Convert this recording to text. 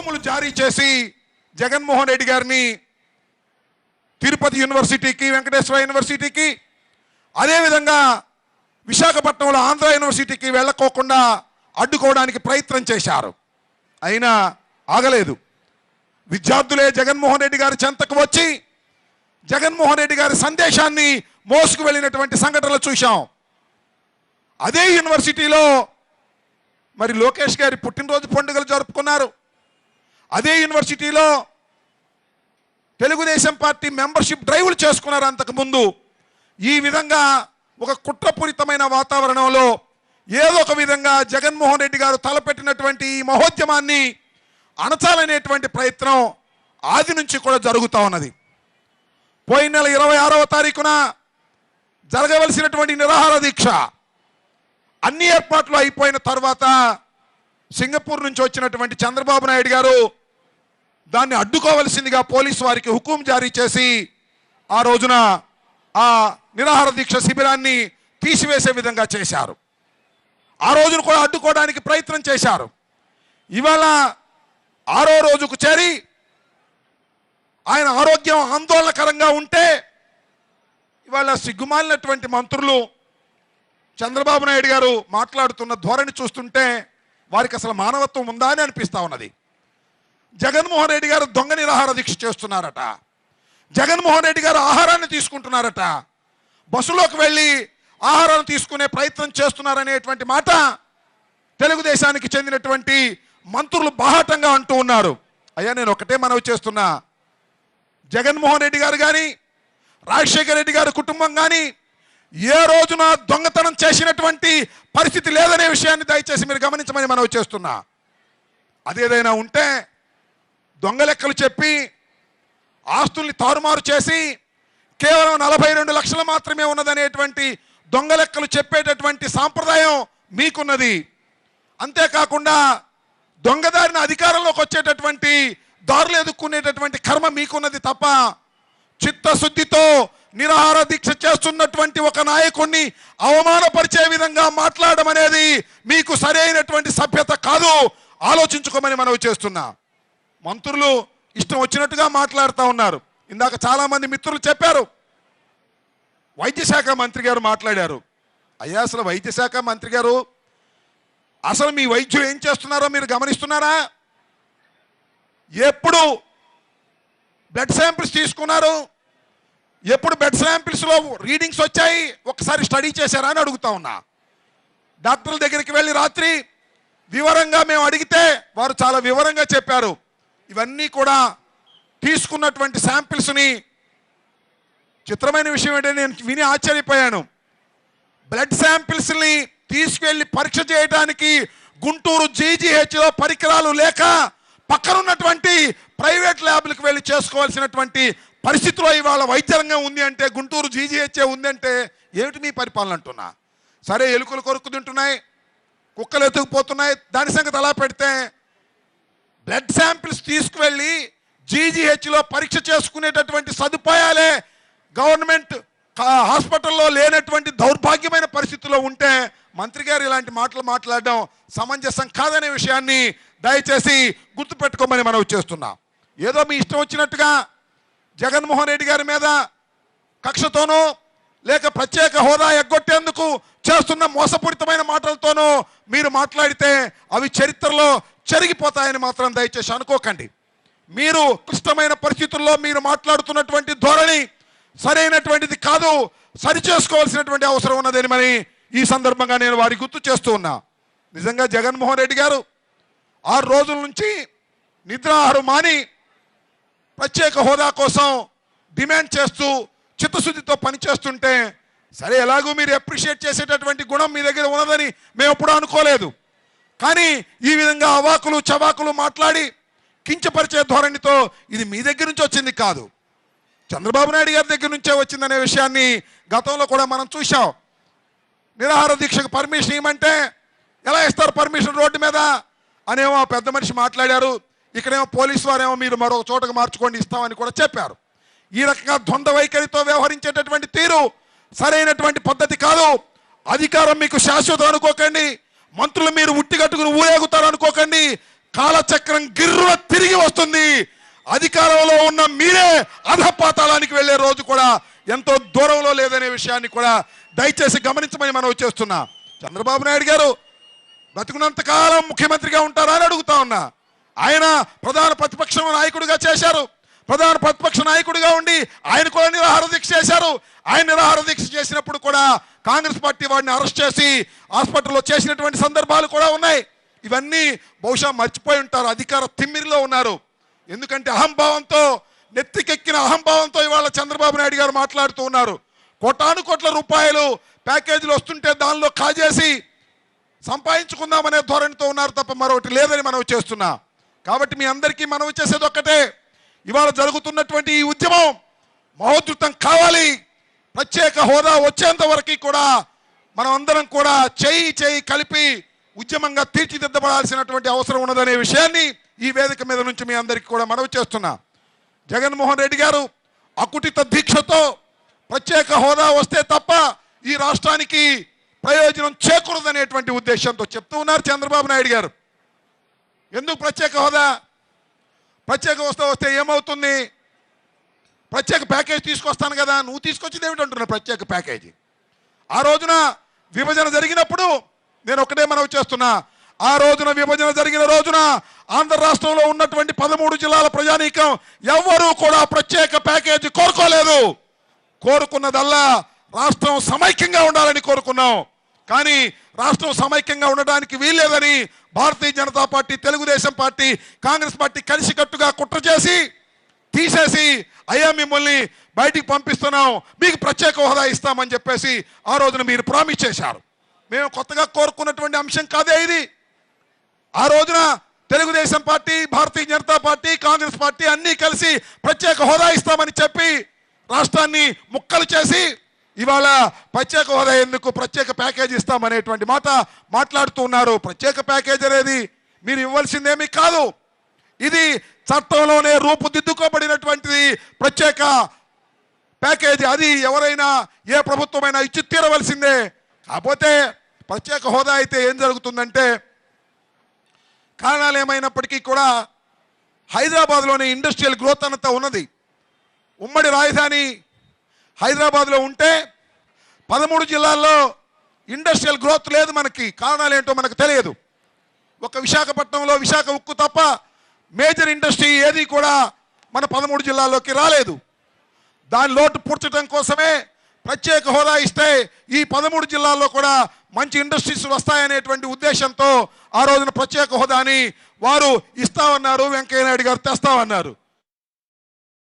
హుకుములు జారీ చేసి జగన్మోహన్ రెడ్డి గారిని తిరుపతి యూనివర్సిటీకి, వెంకటేశ్వర యూనివర్సిటీకి, అదేవిధంగా విశాఖపట్నంలో ఆంధ్ర యూనివర్సిటీకి వెళ్ళకోకుండా అడ్డుకోవడానికి ప్రయత్నం చేశారు. అయినా ఆగలేదు. విద్యార్థులే జగన్మోహన్ రెడ్డి గారి చెంతకు వచ్చి జగన్మోహన్ రెడ్డి గారి సందేశాన్ని మోసుకు వెళ్ళినటువంటి సంఘటనలు చూశాం. అదే యూనివర్సిటీలో మరి లోకేష్ గారి పుట్టినరోజు పండుగలు జరుపుకున్నారు. అదే యూనివర్సిటీలో తెలుగుదేశం పార్టీ మెంబర్షిప్ డ్రైవ్లు చేసుకున్నారు అంతకుముందు. ఈ విధంగా ఒక కుట్రపూరితమైన వాతావరణంలో ఏదో ఒక విధంగా జగన్మోహన్ రెడ్డి గారు తలపెట్టినటువంటి ఈ మహోద్యమాన్ని అణచాలనేటువంటి ప్రయత్నం ఆది నుంచి కూడా జరుగుతూ ఉన్నది. పోయిన నెల 26వ తారీఖున జరగవలసినటువంటి నిరాహార దీక్ష అన్ని ఏర్పాట్లు అయిపోయిన తర్వాత సింగపూర్ నుంచి వచ్చినటువంటి చంద్రబాబు నాయుడు గారు దాన్ని అడ్డుకోవలసిందిగా పోలీసు వారికి హుకుం జారీ చేసి ఆ రోజున ఆ నిరాహార దీక్ష శిబిరాన్ని తీసివేసే విధంగా చేశారు. ఆ రోజును కూడా అడ్డుకోవడానికి ప్రయత్నం చేశారు. ఇవాళ 6వ రోజుకు చేరి ఆయన ఆరోగ్యం ఆందోళనకరంగా ఉంటే ఇవాళ సిగ్గుమాలినటువంటి మంత్రులు చంద్రబాబు నాయుడు గారు మాట్లాడుతున్న ధోరణి చూస్తుంటే వారికి అసలు మానవత్వం ఉందా అని అనిపిస్తూ ఉన్నది. జగన్మోహన్ రెడ్డి గారు దొంగ నిరాహార దీక్ష చేస్తున్నారట. జగన్మోహన్ రెడ్డి గారు ఆహారాన్ని తీసుకుంటున్నారట. బస్సులోకి వెళ్ళి ఆహారాన్ని తీసుకునే ప్రయత్నం చేస్తున్నారనేటువంటి మాట తెలుగుదేశానికి చెందినటువంటి మంత్రులు బాహాటంగా అంటూ ఉన్నారు. అయ్యా, నేను ఒకటే మనవి చేస్తున్నా, జగన్మోహన్ రెడ్డి గారు కానీ రాజశేఖర రెడ్డి గారి కుటుంబం కానీ ఏ రోజున దొంగతనం చేసినటువంటి పరిస్థితి లేదనే విషయాన్ని దయచేసి మీరు గమనించమని మనవి చేస్తున్నా. అదేదైనా ఉంటే దొంగ లెక్కలు చెప్పి ఆస్తుల్ని తారుమారు చేసి కేవలం 42 లక్షలు మాత్రమే ఉన్నదనేటువంటి దొంగ లెక్కలు చెప్పేటటువంటి సాంప్రదాయం మీకున్నది. అంతేకాకుండా దొంగదారిన అధికారంలోకి వచ్చేటటువంటి దారులు ఎదుర్కొనేటటువంటి కర్మ మీకున్నది తప్ప చిత్తశుద్ధితో నిరాహార దీక్ష చేస్తున్నటువంటి ఒక నాయకుడిని అవమానపరిచే విధంగా మాట్లాడడం అనేది మీకు సరైనటువంటి సభ్యత కాదు. ఆలోచించుకోమని మనవి చేస్తున్నా. మంత్రులు ఇష్టం వచ్చినట్టుగా మాట్లాడుతూ ఉన్నారు. ఇందాక చాలామంది మిత్రులు చెప్పారు, వైద్య శాఖ మంత్రి గారు మాట్లాడారు. అయ్యా, అసలు వైద్య శాఖ మంత్రి గారు అసలు మీ వైద్యులు ఏం చేస్తున్నారో మీరు గమనిస్తున్నారా? ఎప్పుడు బ్లడ్ శాంపిల్స్ తీసుకున్నారు? ఎప్పుడు బ్లడ్ శాంపిల్స్లో రీడింగ్స్ వచ్చాయి? ఒకసారి స్టడీ చేశారా అని అడుగుతా ఉన్నా. డాక్టర్ల దగ్గరికి వెళ్ళి రాత్రి వివరంగా మేము అడిగితే వారు చాలా వివరంగా చెప్పారు. ఇవన్నీ కూడా తీసుకున్నటువంటి శాంపిల్స్ని చిత్రమైన విషయం ఏంటంటే నేను విని ఆశ్చర్యపోయాను. బ్లడ్ శాంపిల్స్ని తీసుకెళ్లి పరీక్ష చేయడానికి గుంటూరు జీజీహెచ్లో పరికరాలు లేక పక్కనున్నటువంటి ప్రైవేట్ ల్యాబ్లకు వెళ్ళి చేసుకోవాల్సినటువంటి పరిస్థితిలో ఇవాళ వైద్య రంగం ఉంది అంటే, గుంటూరు జీజీహెచ్ఏ ఉందంటే ఏమిటి మీ పరిపాలన అంటున్నా. సరే, ఎలుకలు కొరుకు తింటున్నాయి, కుక్కలు ఎత్తుకుపోతున్నాయి, దాని సంగతి అలా పెడితే బ్లడ్ శాంపిల్స్ తీసుకువెళ్ళి జీజీహెచ్లో పరీక్ష చేసుకునేటటువంటి సదుపాయాలే గవర్నమెంట్ హాస్పిటల్లో లేనటువంటి దౌర్భాగ్యమైన పరిస్థితుల్లో ఉంటే మంత్రి గారు ఇలాంటి మాటలు మాట్లాడడం సమంజసం కాదనే విషయాన్ని దయచేసి గుర్తుపెట్టుకోమని మనం చేస్తున్నా. ఏదో మీ ఇష్టం వచ్చినట్టుగా జగన్మోహన్ రెడ్డి గారి మీద కక్షతోనో లేక ప్రత్యేక హోదా ఎగ్గొట్టేందుకు చేస్తున్న మోసపూరితమైన మాటలతోనో మీరు మాట్లాడితే అవి చరిత్రలో చెరిగిపోతాయని మాత్రం దయచేసి అనుకోకండి. మీరు క్లిష్టమైన పరిస్థితుల్లో మీరు మాట్లాడుతున్నటువంటి ధోరణి సరైనటువంటిది కాదు, సరిచేసుకోవాల్సినటువంటి అవసరం ఉన్నదని మరి ఈ సందర్భంగా నేను వారికి గుర్తు చేస్తూ ఉన్నా. నిజంగా జగన్మోహన్ రెడ్డి గారు 6 రోజుల నుంచి నిద్రాహారం మాని ప్రత్యేక హోదా కోసం డిమాండ్ చేస్తూ చిత్తశుద్ధితో పనిచేస్తుంటే, సరే ఎలాగూ మీరు అప్రిషియేట్ చేసేటటువంటి గుణం మీ దగ్గర ఉన్నదని మేము ఎప్పుడూ అనుకోలేదు. కానీ ఈ విధంగా అవాకులు చవాకులు మాట్లాడి కించపరిచే ధోరణితో ఇది మీ దగ్గర నుంచి వచ్చింది కాదు, చంద్రబాబు నాయుడు గారి దగ్గర నుంచే వచ్చిందనే విషయాన్ని గతంలో కూడా మనం చూసాం. నిరాహార దీక్షకు పర్మిషన్ ఇవ్వమంటే ఎలా ఇస్తారు పర్మిషన్ రోడ్డు మీద అనేమో పెద్ద మనిషి మాట్లాడారు. ఇక్కడేమో పోలీసు వారేమో మీరు మరొక చోటకు మార్చుకోండి ఇస్తామని కూడా చెప్పారు. ఈ రకంగా ద్వంద్వ వైఖరితో వ్యవహరించేటటువంటి తీరు సరైనటువంటి పద్ధతి కాదు. అధికారం మీకు శాశ్వతం అనుకోకండి, మంత్రులు మీరు ఉట్టిగట్టుకుని ఊరేగుతారు అనుకోకండి. కాలచక్రం గిర్రున తిరిగి వస్తుంది. అధికారంలో ఉన్న మీరే అధపాతాళానికి వెళ్లే రోజు కూడా ఎంతో దూరంలో లేదనే విషయాన్ని కూడా దయచేసి గమనించమని మనం చేస్తున్నా. చంద్రబాబు నాయుడు గారు బతుకున్నంత కాలం ముఖ్యమంత్రిగా ఉంటారా అని అడుగుతా ఉన్నా. ఆయన ప్రధాన ప్రతిపక్ష నాయకుడిగా చేశారు. ప్రధాన ప్రతిపక్ష నాయకుడిగా ఉండి ఆయన కూడా నిరాహార దీక్ష చేశారు. ఆయన నిరాహార దీక్ష చేసినప్పుడు కూడా కాంగ్రెస్ పార్టీ వాడిని అరెస్ట్ చేసి హాస్పిటల్లో చేసినటువంటి సందర్భాలు కూడా ఉన్నాయి. ఇవన్నీ బహుశా మర్చిపోయి ఉంటారు. అధికార తిమ్మిరిలో ఉన్నారు. ఎందుకంటే అహంభావంతో, నెత్తికెక్కిన అహంభావంతో ఇవాళ చంద్రబాబు నాయుడు గారు మాట్లాడుతూ ఉన్నారు. కోటాను కోట్ల రూపాయలు ప్యాకేజీలు వస్తుంటే దానిలో కాజేసి సంపాదించుకుందామనే ధోరణితో ఉన్నారు తప్ప మరొకటి లేదని మనం చేస్తున్నా. కాబట్టి మీ అందరికీ మనం చేసేది ఒక్కటే, ఇవాళ జరుగుతున్నటువంటి ఈ ఉద్యమం మహోద్ధృతం కావాలి. ప్రత్యేక హోదా వచ్చేంత వరకు కూడా మనం అందరం కూడా చేయి కలిపి ఉద్యమంగా తీర్చిదిద్దబడాల్సినటువంటి అవసరం ఉన్నదనే విషయాన్ని ఈ వేదిక మీద నుంచి మీ అందరికీ కూడా మనవి చేస్తున్నా. జగన్మోహన్ రెడ్డి గారు అకుటిత దీక్షతో ప్రత్యేక హోదా వస్తే తప్ప ఈ రాష్ట్రానికి ప్రయోజనం చేకూరదనేటువంటి ఉద్దేశంతో చెప్తూ ఉన్నారు చంద్రబాబు నాయుడు గారు. ఎందుకు ప్రత్యేక హోదా? ప్రత్యేక హోదా వస్తే ఏమవుతుంది? ప్రత్యేక ప్యాకేజ్ తీసుకొస్తాను కదా, నువ్వు తీసుకొచ్చింది ఏమిటంటున్నా ప్రత్యేక ప్యాకేజీ. ఆ రోజున విభజన జరిగినప్పుడు నేను ఒకటే మనవి చేస్తున్నా, ఆ రోజున విభజన జరిగిన రోజున ఆంధ్ర రాష్ట్రంలో ఉన్నటువంటి 13 జిల్లాల ప్రజానీకం ఎవ్వరూ కూడా ప్రత్యేక ప్యాకేజీ కోరుకోలేదు. కోరుకున్నదల్లా రాష్ట్రం సమైక్యంగా ఉండాలని కోరుకున్నాం. కానీ రాష్ట్రం సమైక్యంగా ఉండడానికి వీల్లేదని Bharatiya Janata party, Telugu Desam party, Congress party కలిసికట్టుగా కుట్ర చేసి తీసేసి అయ్యా మిమ్మల్ని బయటికి పంపిస్తున్నాం, మీకు ప్రత్యేక హోదా ఇస్తామని చెప్పేసి ఆ రోజున మీరు ప్రామిస్ చేశారు. మేము కొత్తగా కోరుకున్నటువంటి అంశం కాదే ఇది. ఆ రోజున తెలుగుదేశం పార్టీ, భారతీయ జనతా పార్టీ, కాంగ్రెస్ పార్టీ అన్నీ కలిసి ప్రత్యేక హోదా ఇస్తామని చెప్పి రాష్ట్రాన్ని ముక్కలు చేసి ఇవాళ ప్రత్యేక హోదా ఎందుకు, ప్రత్యేక ప్యాకేజీ ఇస్తామనేటువంటి మాట మాట్లాడుతూ ఉన్నారు. ప్రత్యేక ప్యాకేజీ అనేది మీరు ఇవ్వాల్సిందేమీ కాదు. ఇది చట్టంలోనే రూపుదిద్దుకోబడినటువంటిది ప్రత్యేక ప్యాకేజీ. అది ఎవరైనా ఏ ప్రభుత్వమైనా ఇచ్చి తీరవలసిందే. కాకపోతే ప్రత్యేక హోదా అయితే ఏం జరుగుతుందంటే, కారణాలు ఏమైనప్పటికీ కూడా హైదరాబాద్లోని ఇండస్ట్రియల్ గ్రోత్ అంతా ఉన్నది. ఉమ్మడి రాజధాని హైదరాబాద్లో ఉంటే 13 జిల్లాల్లో ఇండస్ట్రియల్ గ్రోత్ లేదు. మనకి కారణాలు ఏంటో మనకు తెలియదు. ఒక విశాఖపట్నంలో విశాఖ ఉక్కు తప్ప మేజర్ ఇండస్ట్రీ ఏది కూడా మన 13 జిల్లాల్లోకి రాలేదు. దాని లోటు పూడ్చడం కోసమే ప్రత్యేక హోదా ఇస్తే ఈ 13 జిల్లాల్లో కూడా మంచి ఇండస్ట్రీస్ వస్తాయనేటువంటి ఉద్దేశంతో ఆ రోజున ప్రత్యేక హోదాని వారు ఇస్తామన్నారు. వెంకయ్య నాయుడు గారు తెస్తామన్నారు.